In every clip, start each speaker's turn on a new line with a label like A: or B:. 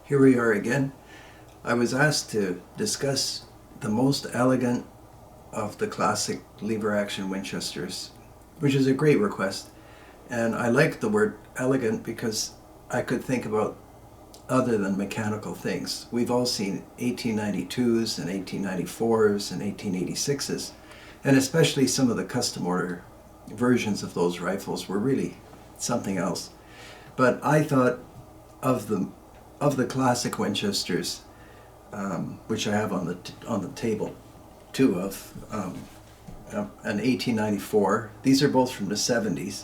A: Here we are again. I was asked to discuss the most elegant of the classic lever-action Winchesters, which is a great request. And I like the word elegant because I could think about other than mechanical things. We've all seen 1892s and 1894s and 1886s, and especially some of the custom order versions of those rifles were really something else. But I thought of the classic Winchesters, which I have on the table, two of an 1894. These are both from the 70s.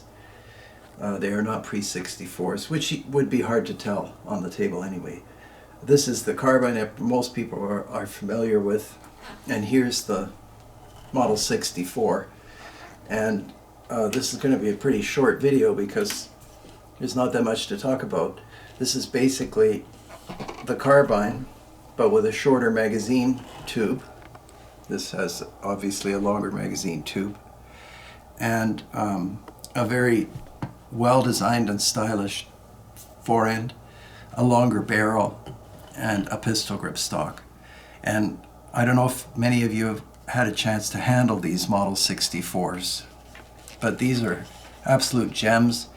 A: They are not pre-64s, which would be hard to tell on the table anyway. This is the carbine that most people are familiar with, and here's the Model 64. And this is going to be a pretty short video because there's not that much to talk about. This is basically the carbine, but with a shorter magazine tube. This has obviously a longer magazine tube, and a very well-designed and stylish forend, a longer barrel, and a pistol grip stock. And I don't know if many of you have had a chance to handle these Model 64s, but these are absolute gems.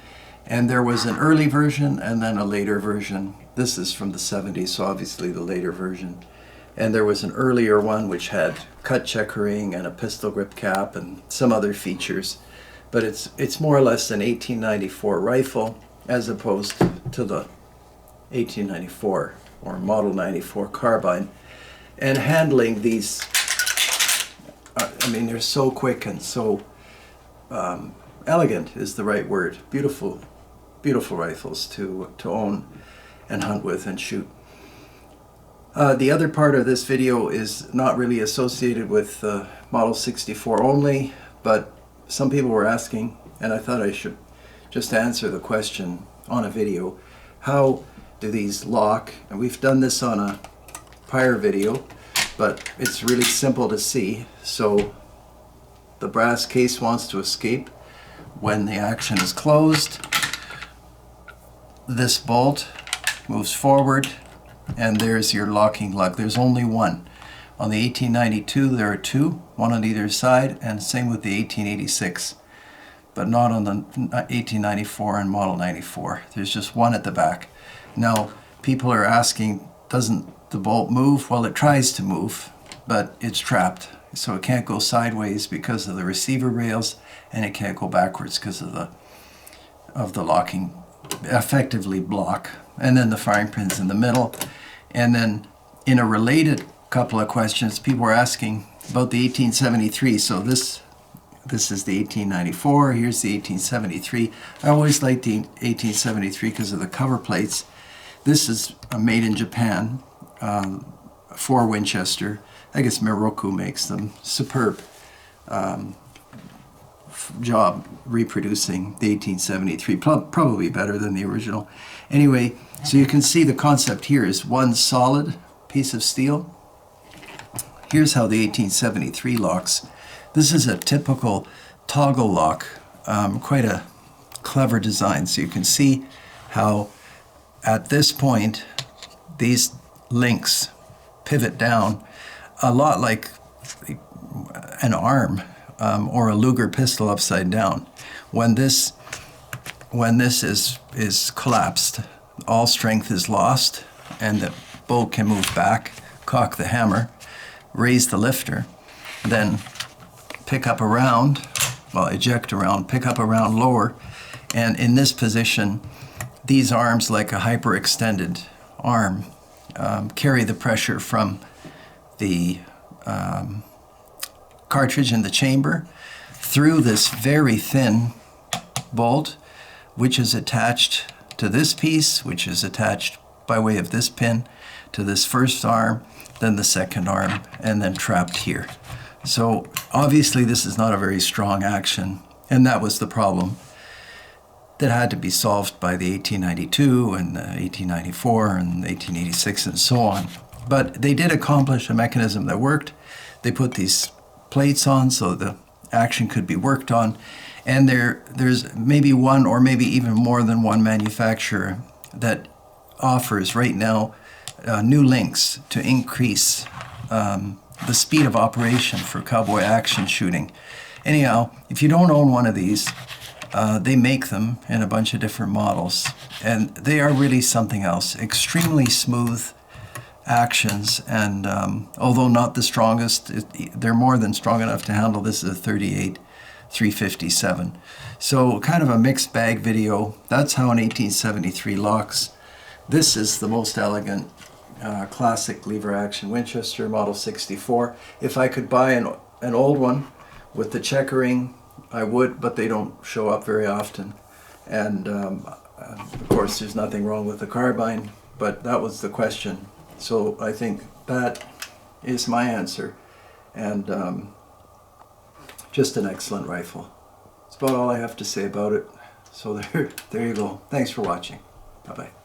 A: And there was an early version and then a later version. This is from the 70s, so obviously the later version. And there was an earlier one which had cut checkering and a pistol grip cap and some other features. But it's more or less an 1894 rifle as opposed to the 1894 or Model 94 carbine. And handling these, I mean, they're so quick and so elegant is the right word. Beautiful rifles to own and hunt with and shoot. The other part of this video is not really associated with Model 64 only, but some people were asking, and I thought I should just answer the question on a video. How do these lock? And we've done this on a prior video, but it's really simple to see. So the brass case wants to escape when the action is closed. This bolt moves forward, and there's your locking lug. There's only one. On the 1892 there are two, one on either side, and same with the 1886, but not on the 1894 and Model 94. There's just one at the back. Now, people are asking, doesn't the bolt move? Well, it tries to move, but it's trapped. So it can't go sideways because of the receiver rails, and it can't go backwards because of the locking, effectively block. And then the firing pin's in the middle. And then in a related couple of questions, people were asking about the 1873. So this is the 1894, here's the 1873. I always liked the 1873 because of the cover plates. This is made in Japan for Winchester. I guess Miroku makes them. Superb job reproducing the 1873, probably better than the original. Anyway, so you can see the concept here is one solid piece of steel. Here's how the 1873 locks. This is a typical toggle lock, quite a clever design. So you can see how at this point these links pivot down a lot like an arm or a Luger pistol upside down. When this is collapsed, all strength is lost, and the bolt can move back, cock the hammer, raise the lifter, then pick up a round, well, eject a round, pick up a round lower, and in this position, these arms, like a hyperextended arm, carry the pressure from the cartridge in the chamber through this very thin bolt, which is attached to this piece, which is attached by way of this pin to this first arm, then the second arm, and then trapped here. So obviously this is not a very strong action, and that was the problem that had to be solved by the 1892 and the 1894 and 1886 and so on. But they did accomplish a mechanism that worked. They put these plates on so the action could be worked on, and there's maybe one or maybe even more than one manufacturer that offers right now new links to increase the speed of operation for cowboy action shooting. Anyhow, if you don't own one of these, they make them in a bunch of different models, and they are really something else. Extremely smooth actions, and although not the strongest, they're more than strong enough to handle. This is a 38 357. So kind of a mixed bag video. That's how an 1873 locks. This is the most elegant classic lever action Winchester Model 64. If I could buy an old one with the checkering, I would, but they don't show up very often. And of course there's nothing wrong with the carbine, but that was the question. So I think that is my answer. And just an excellent rifle. That's about all I have to say about it. So there you go. Thanks for watching. Bye-bye.